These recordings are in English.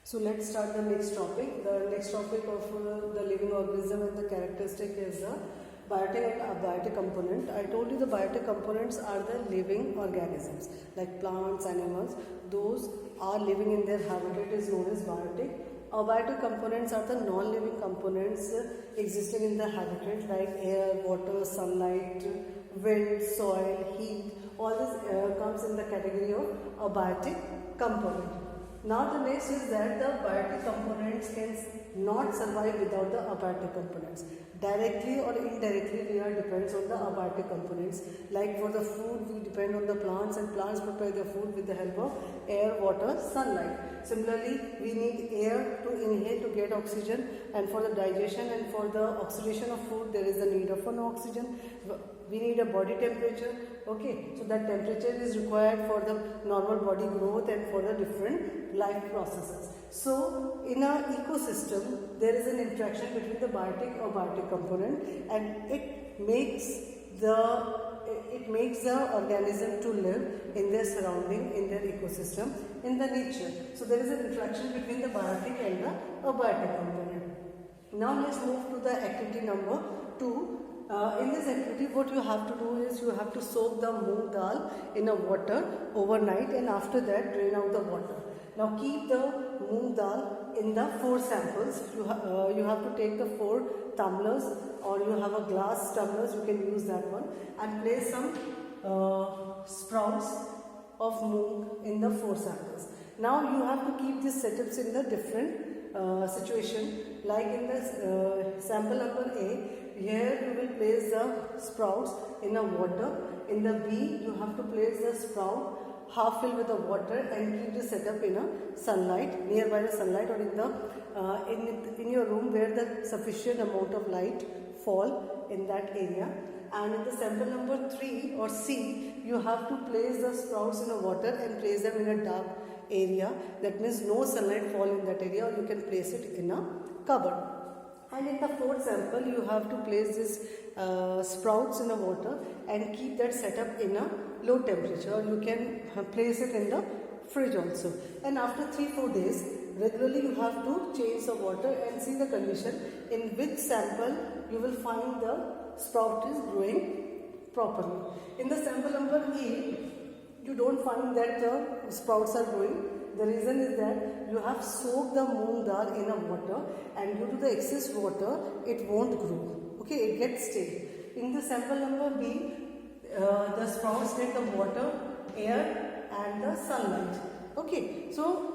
So let's start the next topic. The next topic of the living organism and the characteristic is the biotic and abiotic component. I told you the biotic components are the living organisms like plants, animals. Those are living in their habitat is known as biotic. Abiotic components are the non-living components existing in the habitat like air, water, sunlight, wind, soil, heat. All this comes in the category of abiotic component. Now the next is that the biotic components can not survive without the abiotic components. Directly or indirectly we are depends on the abiotic components. Like for the food we depend on the plants and plants prepare their food with the help of air, water, sunlight. Similarly we need air to inhale to get oxygen, and for the digestion and for the oxidation of food there is a need of an oxygen. We need a body temperature, okay, so that temperature is required for the normal body growth and for the different life processes. So in our ecosystem there is an interaction between the biotic or abiotic component, and it makes the organism to live in their surrounding, in their ecosystem, in the nature. So there is an interaction between the biotic and the abiotic component. Now let's move to the activity number 2. In this activity what you have to do is you have to soak the moong dal in a water overnight, and after that drain out the water. Now keep the moong dal in the 4 samples. You have to take the 4 tumblers, or you have a glass tumblers, you can use that one, and place some sprouts of moong in the 4 samples. Now you have to keep these setups in the different situation. Like in the sample number A, here you will place the sprouts in a water. In the B, you have to place the sprout half filled with the water and keep the setup in a sunlight, nearby the sunlight, or in the in your room where the sufficient amount of light fall in that area. And in the sample number 3 or C, you have to place the sprouts in a water and place them in a dark area. That means no sunlight fall in that area, or you can place it in a cupboard. And in the 4th sample, you have to place this sprouts in the water and keep that setup in a low temperature. You can place it in the fridge also. And after 3-4 days, regularly you have to change the water and see the condition in which sample you will find the sprout is growing properly. In the sample number E, you don't find that the sprouts are growing. The reason is that you have soaked the moong dal in a water, and due to the excess water, it won't grow. Okay, it gets stale. In the sample number B, the sprouts get the water, air, and the sunlight. Okay, so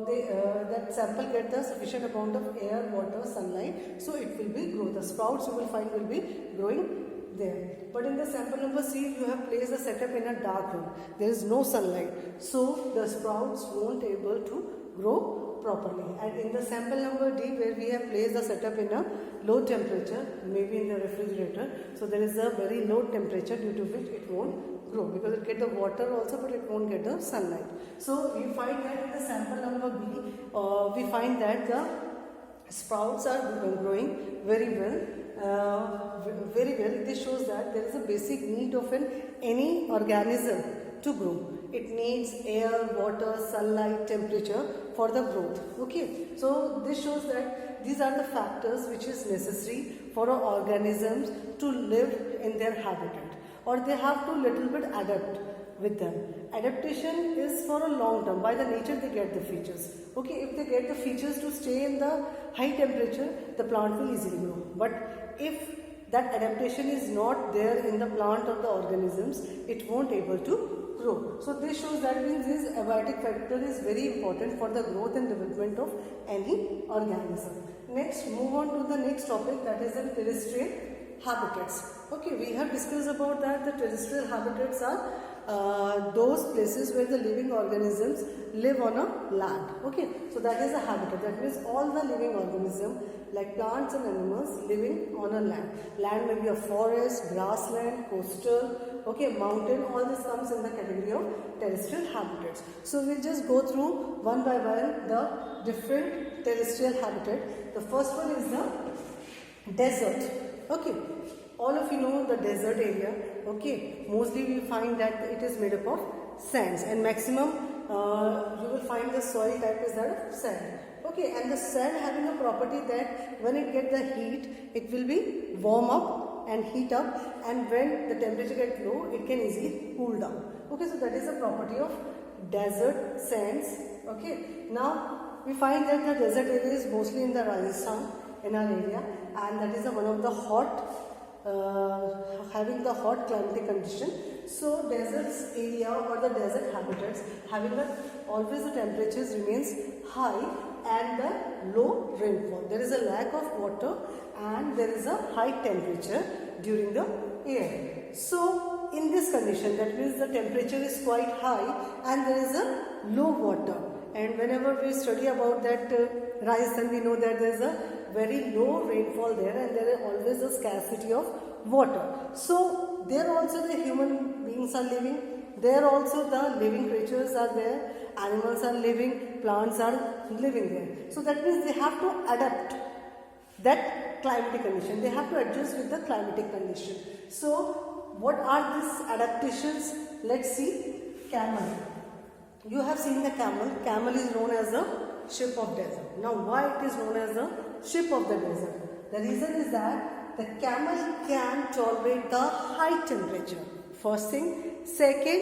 that sample get the sufficient amount of air, water, sunlight, so it will be grow. The sprouts you will find will be growing there. But in the sample number C, you have placed the setup in a dark room. There is no sunlight, so the sprouts won't able to grow properly. And in the sample number D, where we have placed the setup in a low temperature, maybe in the refrigerator, so there is a very low temperature due to which it won't grow, because it get the water also but it won't get the sunlight. So we find that in the sample number B, we find that the sprouts are growing very well. This shows that there is a basic need of any organism to grow. It needs air, water, sunlight, temperature for the growth. Okay, so this shows that these are the factors which is necessary for our organisms to live in their habitat, or they have to little bit adapt with them. Adaptation is for a long term. By the nature they get the features. Okay, if they get the features to stay in the high temperature, the plant will easily grow. But if that adaptation is not there in the plant or the organisms, it won't able to grow. So this shows that means this abiotic factor is very important for the growth and development of any organism. Next, move on to the next topic, that is the terrestrial habitats. Okay, we have discussed about that. The terrestrial habitats are those places where the living organisms live on a land. Okay, so that is a habitat. That means all the living organisms like plants and animals living on a land. Land may be a forest, grassland, coastal, okay, mountain. All this comes in the category of terrestrial habitats. So we'll just go through one by one the different terrestrial habitat. The first one is the desert. Okay, all of you know the desert area. Okay, mostly we find that it is made up of sands, and maximum you will find the soil type is that of sand. Okay, and the sand having a property that when it get the heat, it will be warm up and heat up, and when the temperature get low, it can easily cool down. Okay, so that is the property of desert sands. Okay, now we find that the desert area is mostly in the Rajasthan in our area, and that is one of the hot, having the hot climatic condition. So deserts area or the desert habitats having always the temperatures remains high and the low rainfall. There is a lack of water and there is a high temperature during the year. So in this condition, that means the temperature is quite high and there is a low water. And whenever we study about that Rajasthan, we know that there is a very low rainfall there and there is always a scarcity of water. So there also the human beings are living, there also the living creatures are there, animals are living, plants are living there. So that means they have to adapt that climatic condition, they have to adjust with the climatic condition. So what are these adaptations? Let's see. Camel. You have seen the camel. Camel is known as the ship of desert. Now why it is known as the ship of the desert? The reason is that the camel can tolerate the high temperature. First thing. Second,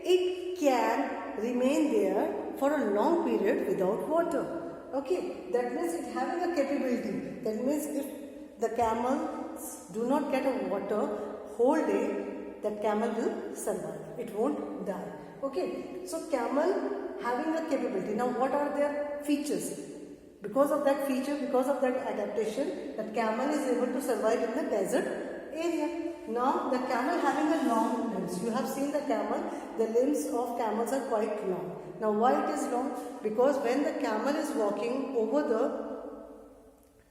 it can remain there for a long period without water. Okay, that means it having a capability. That means if the camels do not get a water whole day, that camel will survive. It won't die. Okay, so camel having a capability. Now what are their features? Because of that feature, because of that adaptation, that camel is able to survive in the desert area. Now the camel having a long limbs. You have seen the camel, the limbs of camels are quite long. Now why it is long? Because when the camel is walking over the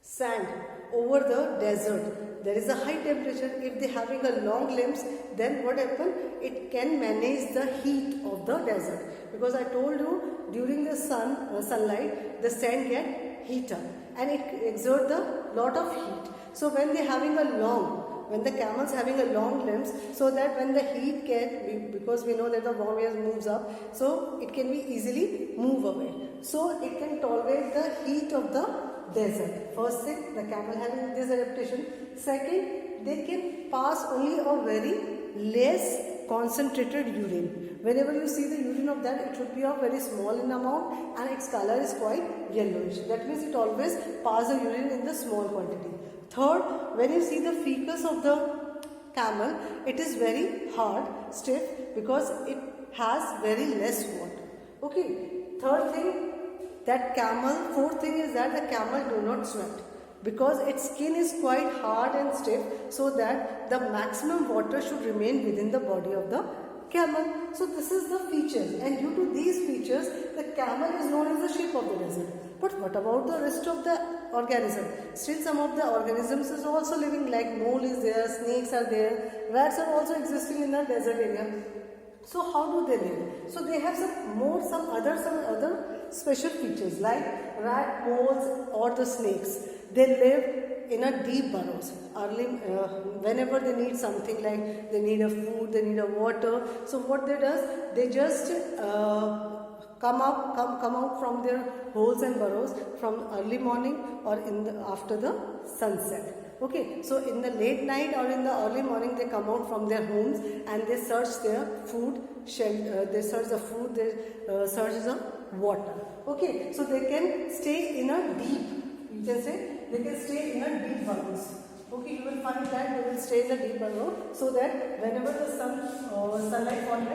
sand, over the desert, there is a high temperature. If they having a long limbs, then what happen? It can manage the heat of the desert. Because I told you during the sunlight, the sand get heat up and it exert the lot of heat. So when they having a long, when the camels having a long limbs, so that when the heat can, because we know that the warm air moves up, so it can be easily move away. So it can tolerate the heat of the desert. First thing, the camel having this adaptation. Second, they can pass only a very less concentrated urine. Whenever you see the urine of that, it should be of very small in amount and its color is quite yellowish. That means it always passes the urine in the small quantity. Third, when you see the fecus of the camel, it is very hard, stiff, because it has very less water. Okay. Third thing, that camel, fourth thing is that the camel do not sweat, because its skin is quite hard and stiff, so that the maximum water should remain within the body of the camel. So this is the features, and due to these features, the camel is known as the ship of the desert. But what about the rest of the organism? Still some of the organisms is also living, like mole is there, snakes are there, rats are also existing in the desert area. So how do they live? So they have some other special features, like rat, moles or the snakes. They live in a deep burrows. Whenever they need something, like they need a food, they need a water. So what they does, they just come out from their holes and burrows from early morning or after the sunset. Okay, so in the late night or in the early morning, they come out from their homes and they search their food, they search the food, they search the water. Okay, so they can stay in a deep, you can say, they can stay in a deep burrows. Okay, you will find that they will stay in the deep burrow, so that whenever the sunlight falls,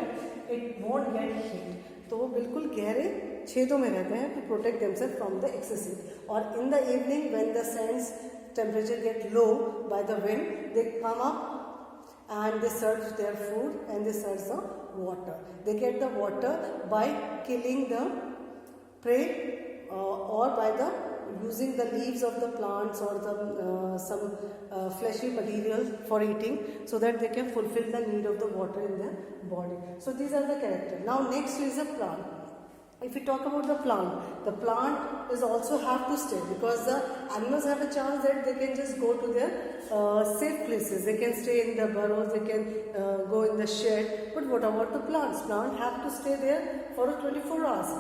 it won't get heat. तो वो बिल्कुल गहरे छेदों में रहते हैं to protect themselves from the excessive. और in the evening, when the sun's temperature get low by the wind, they come up and they search their food and they search the water. They get the water by killing the prey or by the using the leaves of the plants or the some fleshy material for eating, so that they can fulfill the need of the water in their body. So these are the characters. Now next is a plant. If we talk about the plant is also have to stay, because the animals have a chance that they can just go to their safe places. They can stay in the burrows, they can go in the shed. But what about the plants? Plants have to stay there for 24 hours.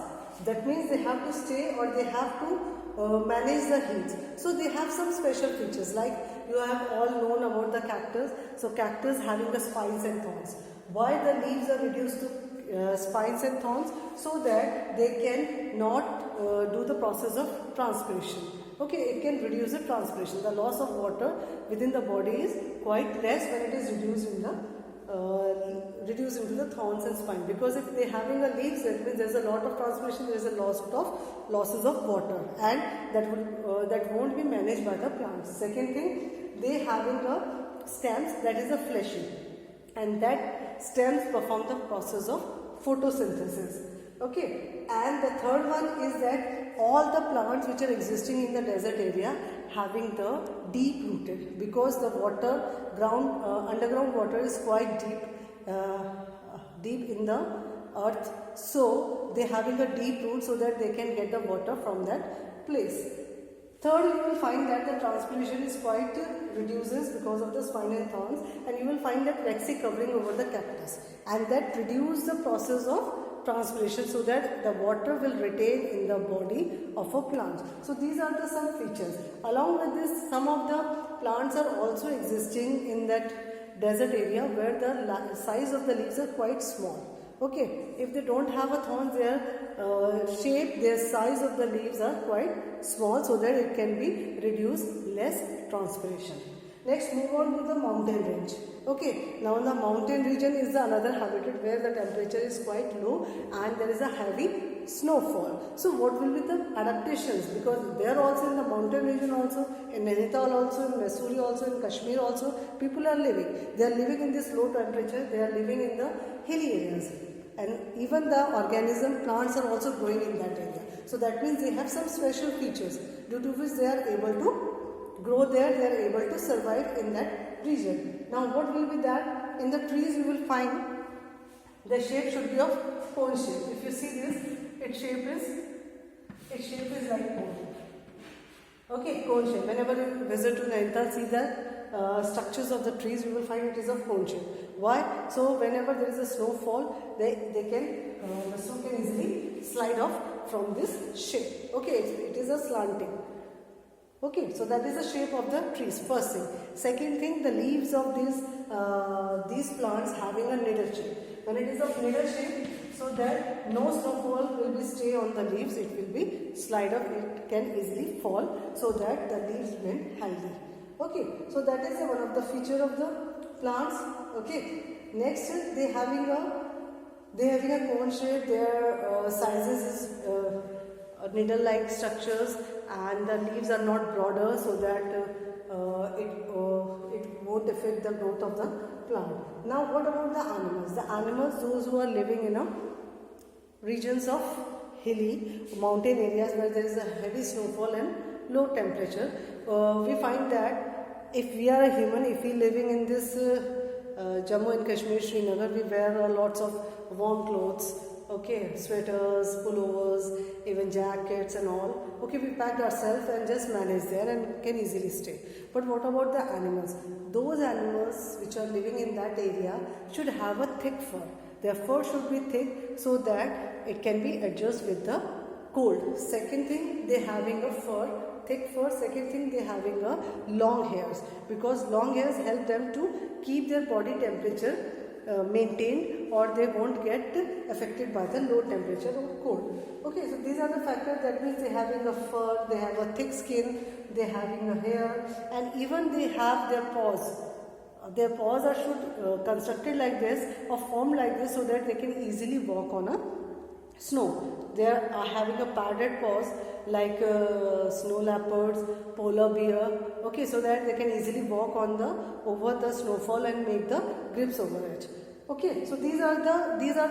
That means they have to stay, or they have to manage the heat. So they have some special features, like you have all known about the cactus. So cactus having the spines and thorns. Why the leaves are reduced to spines and thorns? So that they can not do the process of transpiration. Okay, it can reduce the transpiration. The loss of water within the body is quite less when it is reduced in the reduced into the thorns and spine, because if they having a leaves, that means there is a lot of transpiration, there is a losses of water, and that won't be managed by the plants. Second thing, they having a stems that is a fleshy, and that stems perform the process of photosynthesis. Okay, and the third one is that all the plants which are existing in the desert area having the deep rooted, because the underground water is quite deep in the earth, so they having a deep root so that they can get the water from that place. Third, you will find that the transpiration is quite reduces because of the spine and thorns, and you will find that waxy covering over the cactus, and that reduce the process of transpiration so that the water will retain in the body of a plant. So these are the some features. Along with this, some of the plants are also existing in that desert area where the size of the leaves are quite small. Okay, if they don't have a thorn, their size of the leaves are quite small, so that it can be reduced less transpiration. Next, move on to the mountain range. Okay, now the mountain region is the another habitat where the temperature is quite low and there is a heavy snowfall. So what will be the adaptations? Because they are also in the mountain region also, in Nainital also, in Mussoorie also, in Kashmir also, people are living. They are living in this low temperature, they are living in the hilly areas. And even the plants are also growing in that area. So that means they have some special features due to which they are able to grow there, they are able to survive in that region. Now what will be that? In the trees you will find the shape should be of cone shape. If you see this, its shape is like cone. Okay, cone shape. Whenever you visit to Nainital, see the structures of the trees, you will find it is of cone shape. Why? So whenever there is a snowfall, the snow can easily slide off from this shape. Okay, it is a slanting. Okay, so that is the shape of the trees, first thing. Second thing, the leaves of these plants having a needle shape. When it is of needle shape, so that no snowfall will be stay on the leaves, it will be slide up, it can easily fall, so that the leaves remain healthy. Okay, so that is one of the feature of the plants. Okay, next they having a cone shape, their sizes is needle-like structures, and the leaves are not broader, so that it won't affect the growth of the plant. Now what about the animals? The animals, those who are living in regions of hilly mountain areas where there is a heavy snowfall and low temperature, we find that if we are a human, if we living in this Jammu and Kashmir, Srinagar, we wear lots of warm clothes. Okay, sweaters, pullovers, even jackets and all. Okay, we pack ourselves and just manage there and can easily stay. But what about the animals? Those animals which are living in that area should have a thick fur. Their fur should be thick so that it can be adjusted with the cold. Second thing, they having a thick fur. Second thing, they having a long hairs, because long hairs help them to keep their body temperature maintained, or they won't get affected by the low temperature or cold. Okay, so these are the factors. That means they having a fur, they have a thick skin, they having a hair, and even they have their paws. Their paws should constructed like this or formed like this so that they can easily walk on a snow. They are having a padded paws like snow leopards, polar bear. Okay, so that they can easily walk on over the snowfall and make the grips over it. Okay, so these are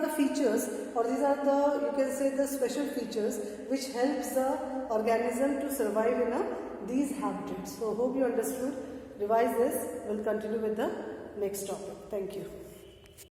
the features, or these are the, you can say, the special features which helps the organism to survive in these habitats. So hope you understood. Revise this. We'll continue with the next topic. Thank you.